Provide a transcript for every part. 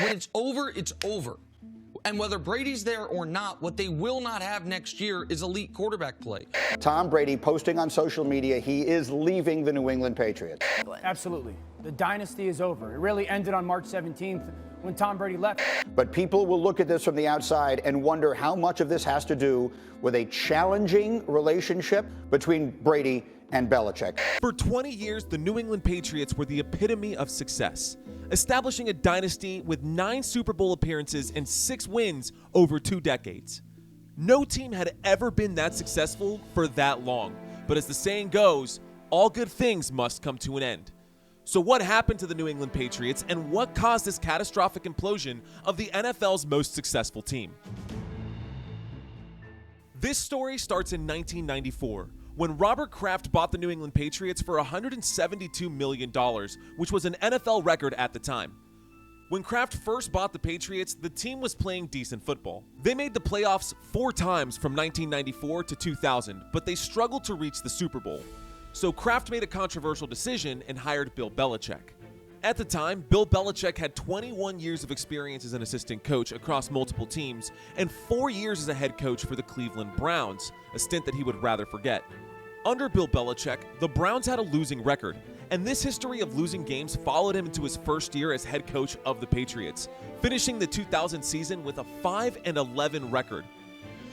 When it's over, it's over. And whether Brady's there or not, what they will not have next year is elite quarterback play. Tom Brady posting on social media he is leaving the New England Patriots. Absolutely. The dynasty is over. It really ended on March 17th when Tom Brady left. But people will look at this from the outside and wonder how much of this has to do with a challenging relationship between Brady and Belichick. For 20 years, the New England Patriots were the epitome of success, establishing a dynasty with 9 Super Bowl appearances and 6 wins over 2 decades. No team had ever been that successful for that long, but as the saying goes, all good things must come to an end. So what happened to the New England Patriots, and what caused this catastrophic implosion of the NFL's most successful team? This story starts in 1994, when Robert Kraft bought the New England Patriots for $172 million, which was an NFL record at the time. When Kraft first bought the Patriots, the team was playing decent football. They made the playoffs 4 times from 1994 to 2000, but they struggled to reach the Super Bowl. So Kraft made a controversial decision and hired Bill Belichick. At the time, Bill Belichick had 21 years of experience as an assistant coach across multiple teams and 4 years as a head coach for the Cleveland Browns, a stint that he would rather forget. Under Bill Belichick, the Browns had a losing record, and this history of losing games followed him into his first year as head coach of the Patriots, finishing the 2000 season with a 5-11 record.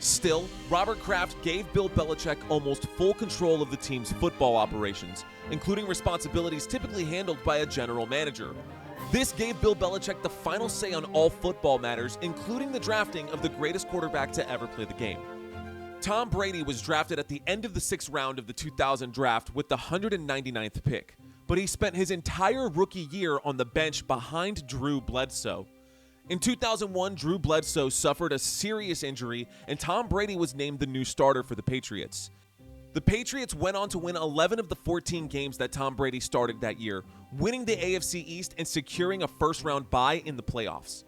Still, Robert Kraft gave Bill Belichick almost full control of the team's football operations, including responsibilities typically handled by a general manager. This gave Bill Belichick the final say on all football matters, including the drafting of the greatest quarterback to ever play the game. Tom Brady was drafted at the end of the 6th round of the 2000 draft with the 199th pick, but he spent his entire rookie year on the bench behind Drew Bledsoe. In 2001, Drew Bledsoe suffered a serious injury, and Tom Brady was named the new starter for the Patriots. The Patriots went on to win 11 of the 14 games that Tom Brady started that year, winning the AFC East and securing a first-round bye in the playoffs.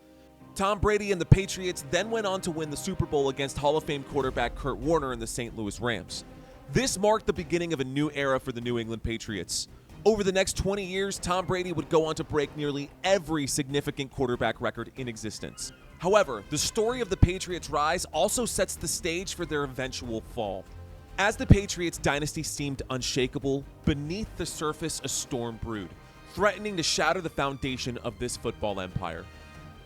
Tom Brady and the Patriots then went on to win the Super Bowl against Hall of Fame quarterback Kurt Warner and the St. Louis Rams. This marked the beginning of a new era for the New England Patriots. Over the next 20 years, Tom Brady would go on to break nearly every significant quarterback record in existence. However, the story of the Patriots' rise also sets the stage for their eventual fall. As the Patriots' dynasty seemed unshakable, beneath the surface a storm brewed, threatening to shatter the foundation of this football empire.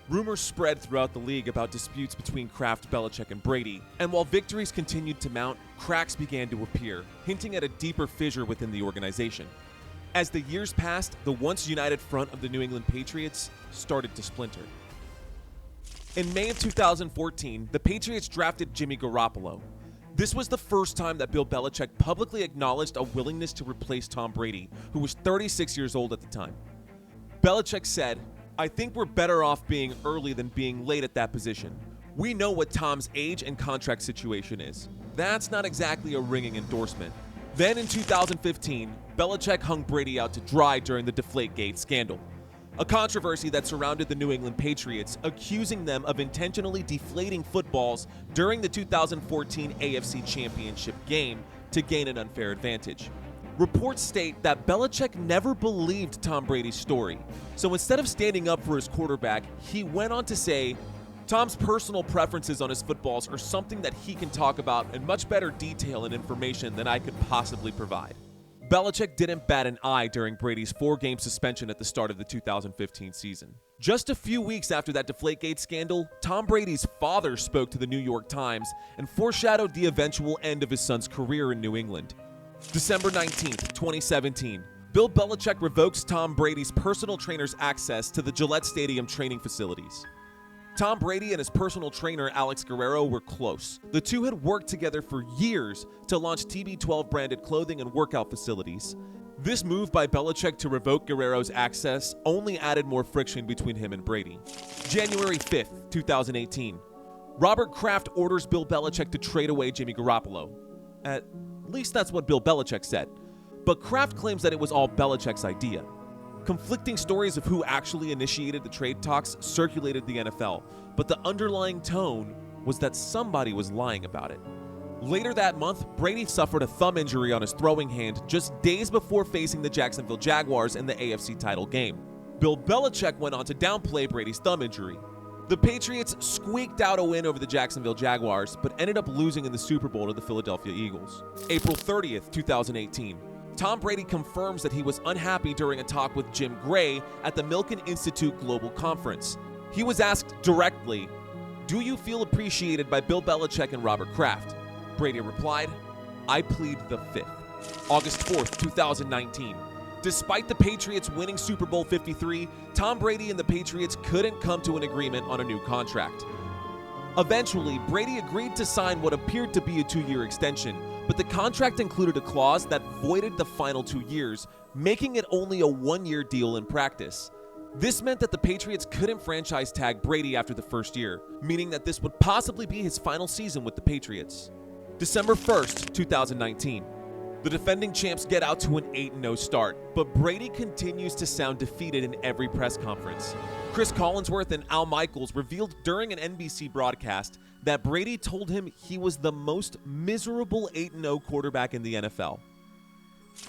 Rumors spread throughout the league about disputes between Kraft, Belichick, and Brady, and while victories continued to mount, cracks began to appear, hinting at a deeper fissure within the organization. As the years passed, the once united front of the New England Patriots started to splinter. In May of 2014, the Patriots drafted Jimmy Garoppolo. This was the first time that Bill Belichick publicly acknowledged a willingness to replace Tom Brady, who was 36 years old at the time. Belichick said, "I think we're better off being early than being late at that position. We know what Tom's age and contract situation is." That's not exactly a ringing endorsement. Then in 2015, Belichick hung Brady out to dry during the Deflategate scandal, a controversy that surrounded the New England Patriots, accusing them of intentionally deflating footballs during the 2014 AFC Championship game to gain an unfair advantage. Reports state that Belichick never believed Tom Brady's story, so instead of standing up for his quarterback, he went on to say, "Tom's personal preferences on his footballs are something that he can talk about in much better detail and information than I could possibly provide." Belichick didn't bat an eye during Brady's 4-game suspension at the start of the 2015 season. Just a few weeks after that Deflategate scandal, Tom Brady's father spoke to the New York Times and foreshadowed the eventual end of his son's career in New England. December 19th, 2017, Bill Belichick revokes Tom Brady's personal trainer's access to the Gillette Stadium training facilities. Tom Brady and his personal trainer Alex Guerrero were close. The two had worked together for years to launch TB12 branded clothing and workout facilities. This move by Belichick to revoke Guerrero's access only added more friction between him and Brady. January 5th, 2018. Robert Kraft orders Bill Belichick to trade away Jimmy Garoppolo. At least that's what Bill Belichick said. But Kraft claims that it was all Belichick's idea. Conflicting stories of who actually initiated the trade talks circulated the NFL, but the underlying tone was that somebody was lying about it. Later that month, Brady suffered a thumb injury on his throwing hand just days before facing the Jacksonville Jaguars in the AFC title game. Bill Belichick went on to downplay Brady's thumb injury. The Patriots squeaked out a win over the Jacksonville Jaguars, but ended up losing in the Super Bowl to the Philadelphia Eagles. April 30th, 2018. Tom Brady confirms that he was unhappy during a talk with Jim Gray at the Milken Institute Global Conference. He was asked directly, "Do you feel appreciated by Bill Belichick and Robert Kraft?" Brady replied, "I plead the fifth." August 4th, 2019. Despite the Patriots winning Super Bowl 53, Tom Brady and the Patriots couldn't come to an agreement on a new contract. Eventually, Brady agreed to sign what appeared to be a 2-year extension, but the contract included a clause that voided the final 2 years, making it only a 1-year deal in practice. This meant that the Patriots couldn't franchise tag Brady after the first year, meaning that this would possibly be his final season with the Patriots. December 1st, 2019. The defending champs get out to an 8-0 start, but Brady continues to sound defeated in every press conference. Chris Collinsworth and Al Michaels revealed during an NBC broadcast that Brady told him he was the most miserable 8-0 quarterback in the NFL.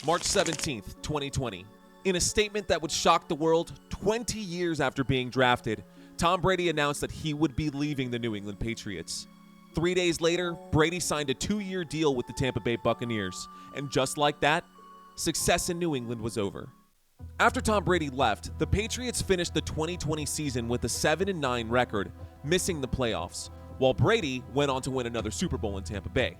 March 17th, 2020. In a statement that would shock the world, 20 years after being drafted, Tom Brady announced that he would be leaving the New England Patriots. 3 days later, Brady signed a 2-year deal with the Tampa Bay Buccaneers, and just like that, success in New England was over. After Tom Brady left, the Patriots finished the 2020 season with a 7-9 record, missing the playoffs, while Brady went on to win another Super Bowl in Tampa Bay.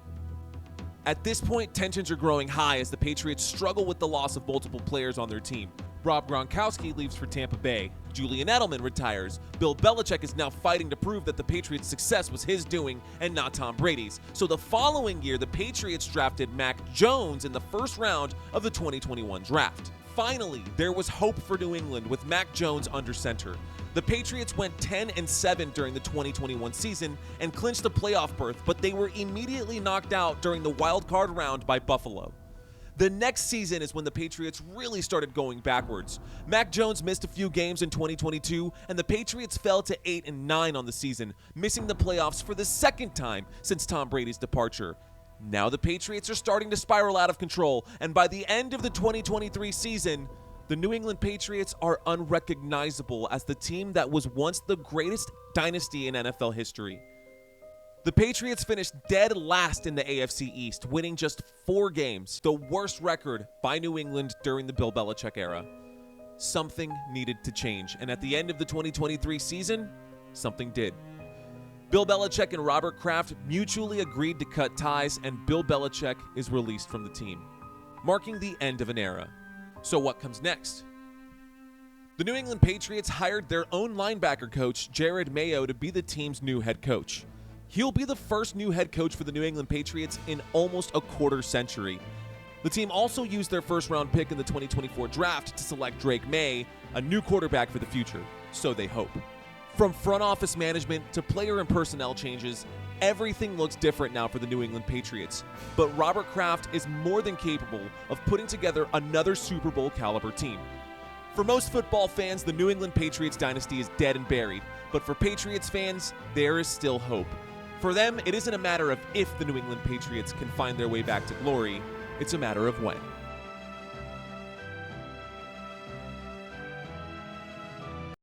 At this point, tensions are growing high as the Patriots struggle with the loss of multiple players on their team. Rob Gronkowski leaves for Tampa Bay. Julian Edelman retires. Bill Belichick is now fighting to prove that the Patriots' success was his doing and not Tom Brady's. So the following year, the Patriots drafted Mac Jones in the first round of the 2021 draft. Finally, there was hope for New England with Mac Jones under center. The Patriots went 10-7 during the 2021 season and clinched a playoff berth, but they were immediately knocked out during the wild card round by Buffalo. The next season is when the Patriots really started going backwards. Mac Jones missed a few games in 2022, and the Patriots fell to 8-9 on the season, missing the playoffs for the second time since Tom Brady's departure. Now the Patriots are starting to spiral out of control, and by the end of the 2023 season, the New England Patriots are unrecognizable as the team that was once the greatest dynasty in NFL history. The Patriots finished dead last in the AFC East, winning just 4 games, the worst record by New England during the Bill Belichick era. Something needed to change, and at the end of the 2023 season, something did. Bill Belichick and Robert Kraft mutually agreed to cut ties, and Bill Belichick is released from the team, marking the end of an era. So what comes next? The New England Patriots hired their own linebacker coach, Jerod Mayo, to be the team's new head coach. He'll be the first new head coach for the New England Patriots in almost a quarter century. The team also used their first-round pick in the 2024 draft to select Drake Maye, a new quarterback for the future, so they hope. From front office management to player and personnel changes, everything looks different now for the New England Patriots. But Robert Kraft is more than capable of putting together another Super Bowl caliber team. For most football fans, the New England Patriots dynasty is dead and buried, but for Patriots fans, there is still hope. For them, it isn't a matter of if the New England Patriots can find their way back to glory, it's a matter of when.